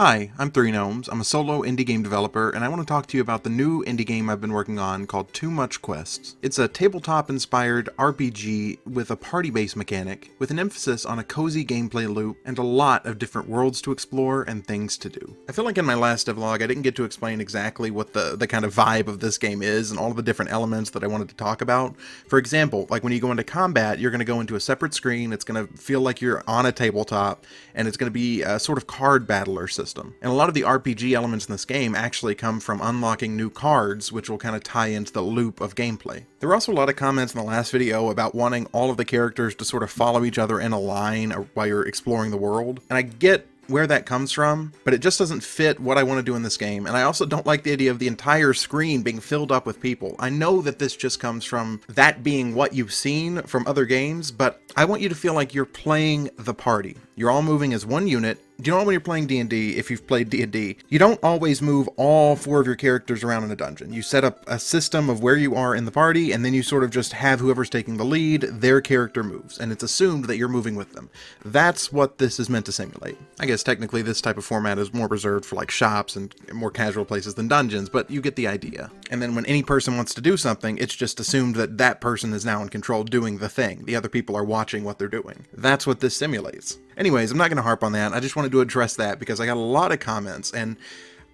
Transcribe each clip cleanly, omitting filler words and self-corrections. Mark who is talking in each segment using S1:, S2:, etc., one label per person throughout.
S1: Hi, I'm Three Gnomes. I'm a solo indie game developer, and I want to talk to you about the new indie game I've been working on called Too Much Quests. It's a tabletop-inspired RPG with a party-based mechanic, with an emphasis on a cozy gameplay loop and a lot of different worlds to explore and things to do. I feel like in my last devlog I didn't get to explain exactly what the kind of vibe of this game is and all of the different elements that I wanted to talk about. For example, like when you go into combat, you're going to go into a separate screen, it's going to feel like you're on a tabletop, and it's going to be a sort of card battler system. And a lot of the RPG elements in this game actually come from unlocking new cards, which will kind of tie into the loop of gameplay. There were also a lot of comments in the last video about wanting all of the characters to sort of follow each other in a line while you're exploring the world. And I get where that comes from, but it just doesn't fit what I want to do in this game, and I also don't like the idea of the entire screen being filled up with people. I know that this just comes from that being what you've seen from other games, but I want you to feel like you're playing the party. You're all moving as one unit. Do you know when you're playing D&D, if you've played D&D, you don't always move all four of your characters around in a dungeon. You set up a system of where you are in the party, and then you sort of just have whoever's taking the lead, their character moves, and it's assumed that you're moving with them. That's what this is meant to simulate. I guess technically this type of format is more reserved for like shops and more casual places than dungeons, but you get the idea. And then when any person wants to do something, it's just assumed that that person is now in control doing the thing. The other people are watching what they're doing. That's what this simulates. Anyways, I'm not going to harp on that. I just wanted to address that because I got a lot of comments, and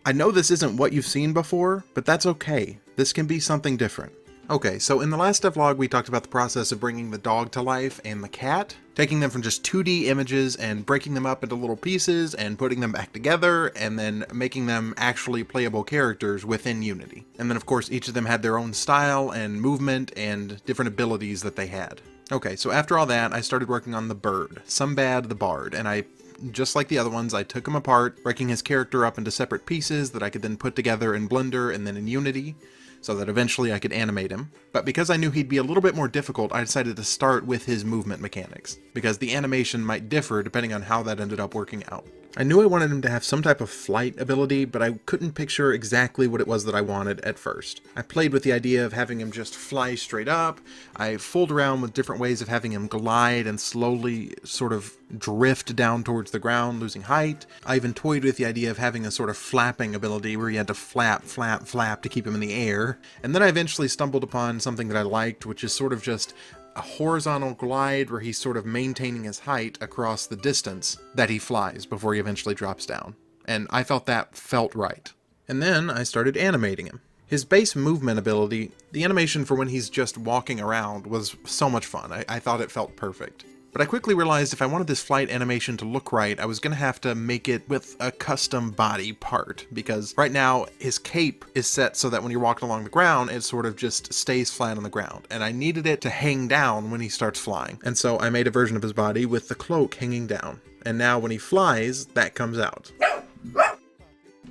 S1: I know this isn't what you've seen before, but that's okay. This can be something different. Okay, so in the last devlog we talked about the process of bringing the dog to life and the cat, taking them from just 2D images and breaking them up into little pieces and putting them back together and then making them actually playable characters within Unity. And then of course each of them had their own style and movement and different abilities that they had. Okay, so after all that, I started working on the bird, Sumbad the Bard, and just like the other ones, I took him apart, breaking his character up into separate pieces that I could then put together in Blender and then in Unity, so that eventually I could animate him. But because I knew he'd be a little bit more difficult, I decided to start with his movement mechanics, because the animation might differ depending on how that ended up working out. I knew I wanted him to have some type of flight ability, but I couldn't picture exactly what it was that I wanted at first. I played with the idea of having him just fly straight up. I fooled around with different ways of having him glide and slowly sort of drift down towards the ground, losing height. I even toyed with the idea of having a sort of flapping ability where you had to flap, flap, flap to keep him in the air. And then I eventually stumbled upon something that I liked, which is sort of just a horizontal glide where he's sort of maintaining his height across the distance that he flies before he eventually drops down. And I felt that felt right. And then I started animating him. His base movement ability, the animation for when he's just walking around, was so much fun. I thought it felt perfect. But I quickly realized if I wanted this flight animation to look right, I was going to have to make it with a custom body part, because right now his cape is set so that when you're walking along the ground, it sort of just stays flat on the ground, and I needed it to hang down when he starts flying. And so I made a version of his body with the cloak hanging down, and now when he flies, that comes out.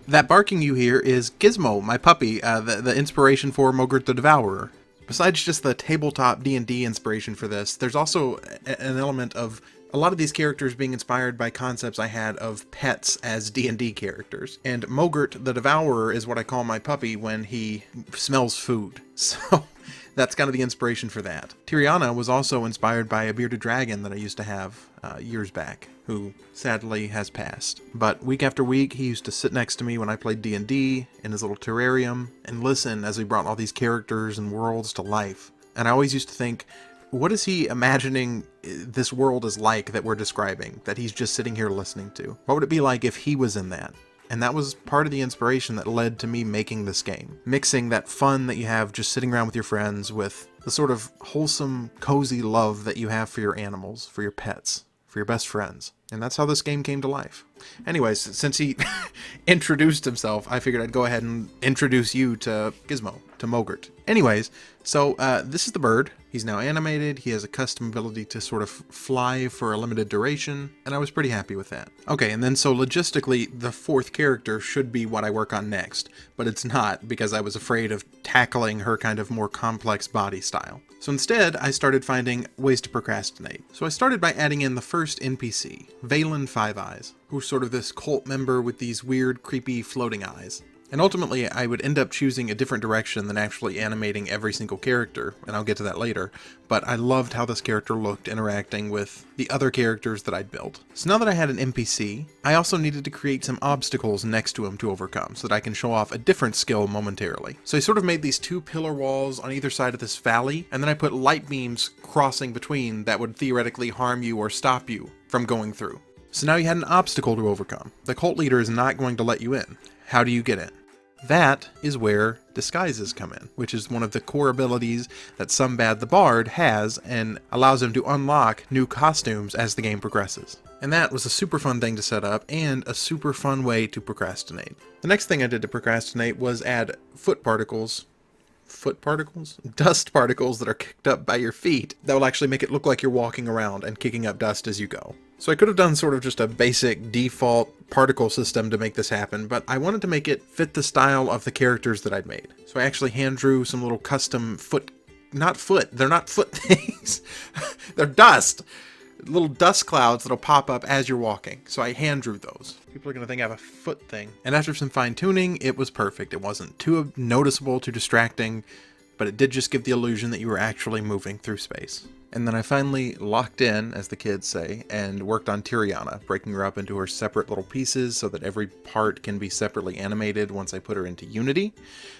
S1: That barking you hear is Gizmo, my puppy, the inspiration for Mogurt the Devourer. Besides just the tabletop D&D inspiration for this, there's also an element of a lot of these characters being inspired by concepts I had of pets as D&D characters. And Mogurt the Devourer is what I call my puppy when he smells food. So that's kind of the inspiration for that. Tiriana was also inspired by a bearded dragon that I used to have years back, who sadly has passed. But week after week, he used to sit next to me when I played D&D in his little terrarium and listen as we brought all these characters and worlds to life. And I always used to think, what is he imagining this world is like that we're describing, that he's just sitting here listening to? What would it be like if he was in that? And that was part of the inspiration that led to me making this game. Mixing that fun that you have just sitting around with your friends with the sort of wholesome, cozy love that you have for your animals, for your pets, for your best friends. And that's how this game came to life. Anyways, since he introduced himself, I figured I'd go ahead and introduce you to Gizmo, to Mogurt. Anyways, so this is the bird. He's now animated. He has a custom ability to sort of fly for a limited duration, and I was pretty happy with that. Okay, and then so logistically, the fourth character should be what I work on next, but it's not because I was afraid of tackling her kind of more complex body style. So instead, I started finding ways to procrastinate. So I started by adding in the first NPC, Valen Five Eyes, who's sort of this cult member with these weird, creepy, floating eyes. And ultimately, I would end up choosing a different direction than actually animating every single character, and I'll get to that later, but I loved how this character looked interacting with the other characters that I'd built. So now that I had an NPC, I also needed to create some obstacles next to him to overcome, so that I can show off a different skill momentarily. So I sort of made these two pillar walls on either side of this valley, and then I put light beams crossing between that would theoretically harm you or stop you from going through. So now you had an obstacle to overcome. The cult leader is not going to let you in. How do you get in? That is where disguises come in, which is one of the core abilities that Sumbad the Bard has and allows him to unlock new costumes as the game progresses. And that was a super fun thing to set up and a super fun way to procrastinate. The next thing I did to procrastinate was add dust particles that are kicked up by your feet that will actually make it look like you're walking around and kicking up dust as you go. So I could have done sort of just a basic default particle system to make this happen, but I wanted to make it fit the style of the characters that I'd made. So I actually hand drew some little custom they're not foot things, they're dust. Little dust clouds that'll pop up as you're walking. So I hand drew those. People are going to think I have a foot thing. And after some fine tuning, it was perfect. It wasn't too noticeable, too distracting, but it did just give the illusion that you were actually moving through space. And then I finally locked in, as the kids say, and worked on Tiriana, breaking her up into her separate little pieces so that every part can be separately animated once I put her into Unity.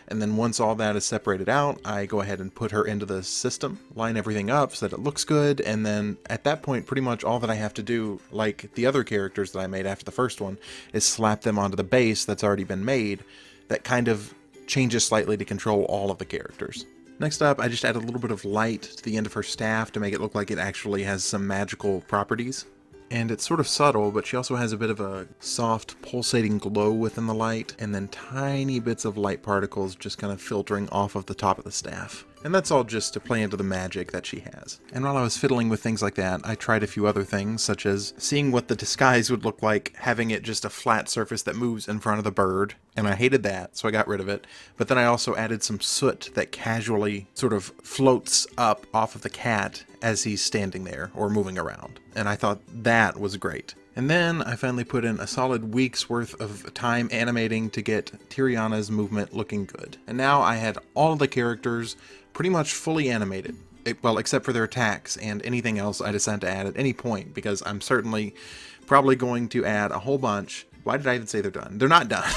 S1: And then once all that is separated out, I go ahead and put her into the system, line everything up so that it looks good, and then at that point, pretty much all that I have to do, like the other characters that I made after the first one, is slap them onto the base that's already been made that kind of changes slightly to control all of the characters. Next up, I just add a little bit of light to the end of her staff to make it look like it actually has some magical properties. And it's sort of subtle, but she also has a bit of a soft pulsating glow within the light, and then tiny bits of light particles just kind of filtering off of the top of the staff. And that's all just to play into the magic that she has. And while I was fiddling with things like that, I tried a few other things, such as seeing what the disguise would look like, having it just a flat surface that moves in front of the bird, and I hated that, so I got rid of it. But then I also added some soot that casually sort of floats up off of the cat as he's standing there or moving around. And I thought that was great. And then I finally put in a solid week's worth of time animating to get Tiriana's movement looking good. And now I had all of the characters pretty much fully animated. Well, except for their attacks and anything else I decide to add at any point, because I'm certainly probably going to add a whole bunch. Why did I even say they're done? They're not done.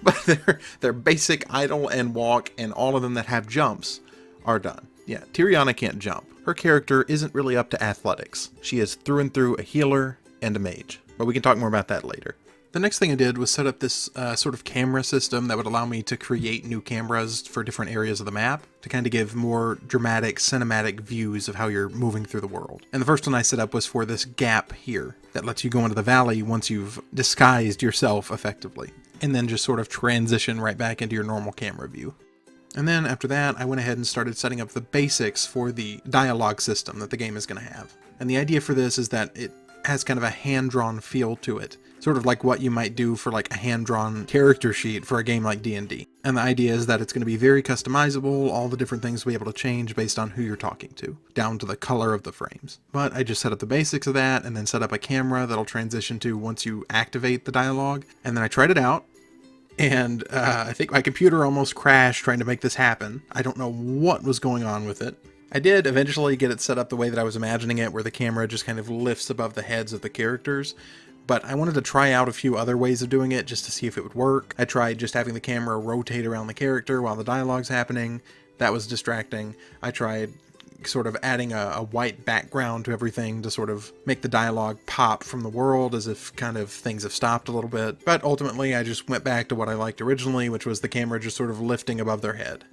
S1: But they're basic idle and walk, and all of them that have jumps are done. Yeah, Tiriana can't jump. Her character isn't really up to athletics. She is through and through a healer and a mage. But we can talk more about that later. The next thing I did was set up this sort of camera system that would allow me to create new cameras for different areas of the map to kind of give more dramatic, cinematic views of how you're moving through the world. And the first one I set up was for this gap here that lets you go into the valley once you've disguised yourself effectively, and then just sort of transition right back into your normal camera view. And then after that, I went ahead and started setting up the basics for the dialogue system that the game is going to have. And the idea for this is that it has kind of a hand-drawn feel to it, sort of like what you might do for like a hand-drawn character sheet for a game like D&D. And the idea is that it's going to be very customizable, all the different things will be able to change based on who you're talking to, down to the color of the frames. But I just set up the basics of that, and then set up a camera that'll transition to once you activate the dialogue. And then I tried it out, and I think my computer almost crashed trying to make this happen. I don't know what was going on with it. I did eventually get it set up the way that I was imagining it, where the camera just kind of lifts above the heads of the characters, but I wanted to try out a few other ways of doing it just to see if it would work. I tried just having the camera rotate around the character while the dialogue's happening. That was distracting. I tried sort of adding a white background to everything to sort of make the dialogue pop from the world as if kind of things have stopped a little bit. But ultimately, I just went back to what I liked originally, which was the camera just sort of lifting above their head.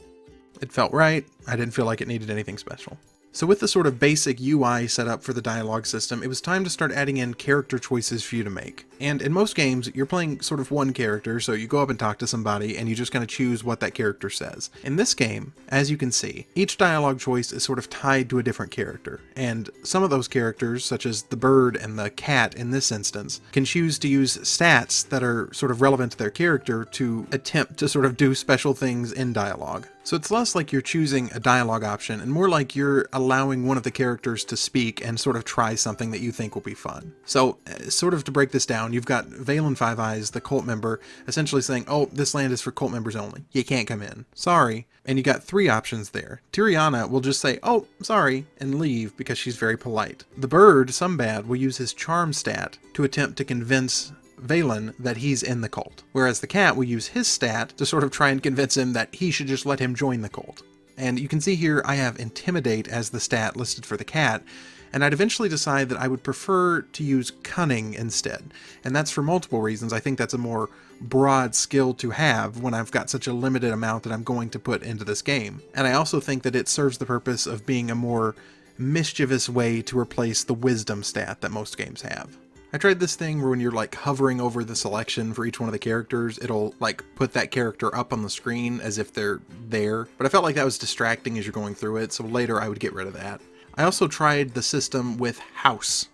S1: It felt right. I didn't feel like it needed anything special. So with the sort of basic UI set up for the dialogue system, it was time to start adding in character choices for you to make. And in most games, you're playing sort of one character, so you go up and talk to somebody, and you just kind of choose what that character says. In this game, as you can see, each dialogue choice is sort of tied to a different character, and some of those characters, such as the bird and the cat in this instance, can choose to use stats that are sort of relevant to their character to attempt to sort of do special things in dialogue. So it's less like you're choosing a dialogue option and more like you're allowing one of the characters to speak and sort of try something that you think will be fun. So, sort of to break this down, you've got Valen Five Eyes, the cult member, essentially saying, oh, this land is for cult members only. You can't come in. Sorry. And you got three options there. Tiriana will just say, oh, sorry, and leave because she's very polite. The bird, Sumbad, will use his charm stat to attempt to convince Valen that he's in the cult, whereas the cat will use his stat to sort of try and convince him that he should just let him join the cult. And you can see here I have Intimidate as the stat listed for the cat, and I'd eventually decide that I would prefer to use Cunning instead. And that's for multiple reasons. I think that's a more broad skill to have when I've got such a limited amount that I'm going to put into this game. And I also think that it serves the purpose of being a more mischievous way to replace the Wisdom stat that most games have. I tried this thing where when you're like hovering over the selection for each one of the characters, it'll like put that character up on the screen as if they're there. But I felt like that was distracting as you're going through it, so later I would get rid of that. I also tried the system with House,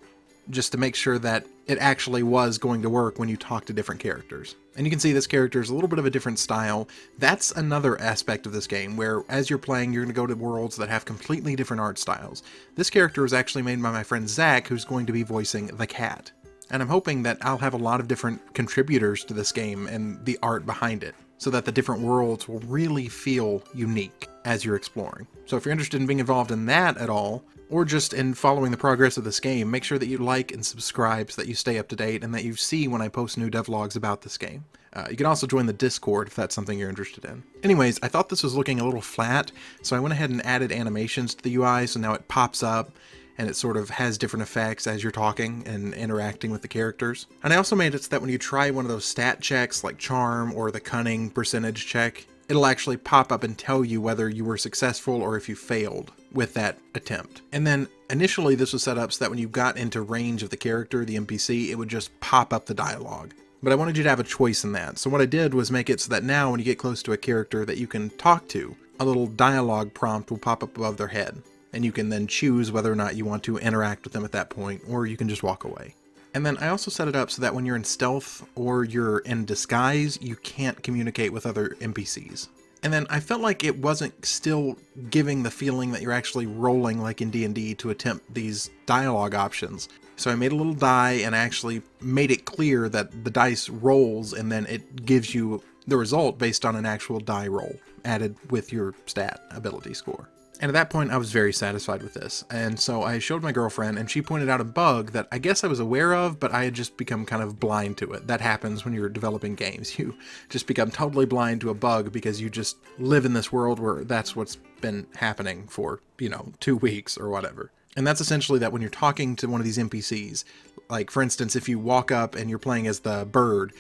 S1: just to make sure that it actually was going to work when you talk to different characters. And you can see this character is a little bit of a different style. That's another aspect of this game, where as you're playing, you're going to go to worlds that have completely different art styles. This character was actually made by my friend Zach, who's going to be voicing the cat. And I'm hoping that I'll have a lot of different contributors to this game and the art behind it, so that the different worlds will really feel unique as you're exploring. So if you're interested in being involved in that at all, or just in following the progress of this game, make sure that you like and subscribe so that you stay up to date and that you see when I post new devlogs about this game. You can also join the Discord if that's something you're interested in. Anyways, I thought this was looking a little flat, so I went ahead and added animations to the UI, so now it pops up and it sort of has different effects as you're talking and interacting with the characters. And I also made it so that when you try one of those stat checks like Charm or the Cunning percentage check, it'll actually pop up and tell you whether you were successful or if you failed with that attempt. And then initially this was set up so that when you got into range of the character, the NPC, it would just pop up the dialogue. But I wanted you to have a choice in that. So what I did was make it so that now when you get close to a character that you can talk to, a little dialogue prompt will pop up above their head. And you can then choose whether or not you want to interact with them at that point, or you can just walk away. And then I also set it up so that when you're in stealth or you're in disguise, you can't communicate with other NPCs. And then I felt like it wasn't still giving the feeling that you're actually rolling like in D&D to attempt these dialogue options. So I made a little die and actually made it clear that the dice rolls and then it gives you the result based on an actual die roll added with your stat ability score. And at that point, I was very satisfied with this. And so I showed my girlfriend, and she pointed out a bug that I guess I was aware of, but I had just become kind of blind to it. That happens when you're developing games. You just become totally blind to a bug because you just live in this world where that's what's been happening for, 2 weeks or whatever. And that's essentially that when you're talking to one of these NPCs, like for instance, if you walk up and you're playing as the bird,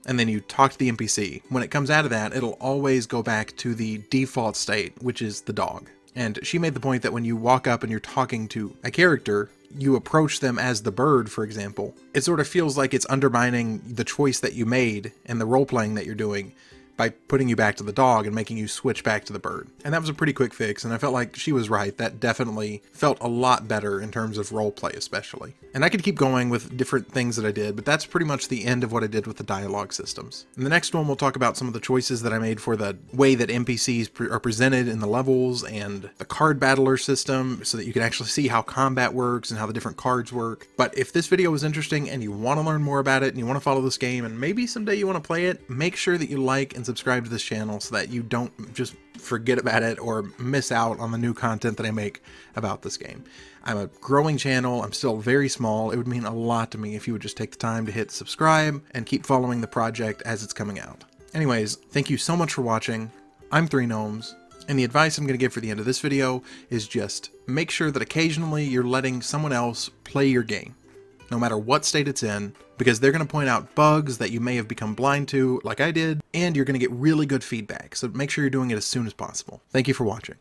S1: and then you talk to the NPC, when it comes out of that, it'll always go back to the default state, which is the dog. And she made the point that when you walk up and you're talking to a character, you approach them as the bird, for example, it sort of feels like it's undermining the choice that you made and the role-playing that you're doing by putting you back to the dog and making you switch back to the bird. And that was a pretty quick fix, and I felt like she was right. That definitely felt a lot better in terms of roleplay especially. And I could keep going with different things that I did, but that's pretty much the end of what I did with the dialogue systems. In the next one, we'll talk about some of the choices that I made for the way that NPCs are presented in the levels and the card battler system so that you can actually see how combat works and how the different cards work. But if this video was interesting and you want to learn more about it and you want to follow this game and maybe someday you want to play it, make sure that you like and subscribe to this channel so that you don't just forget about it or miss out on the new content that I make about this game. I'm a growing channel. I'm still very small. It would mean a lot to me if you would just take the time to hit subscribe and keep following the project as it's coming out. Anyways, thank you so much for watching. I'm 3 Gnomes, and the advice I'm going to give for the end of this video is just make sure that occasionally you're letting someone else play your game, no matter what state it's in, because they're going to point out bugs that you may have become blind to, like I did, and you're going to get really good feedback, so make sure you're doing it as soon as possible. Thank you for watching.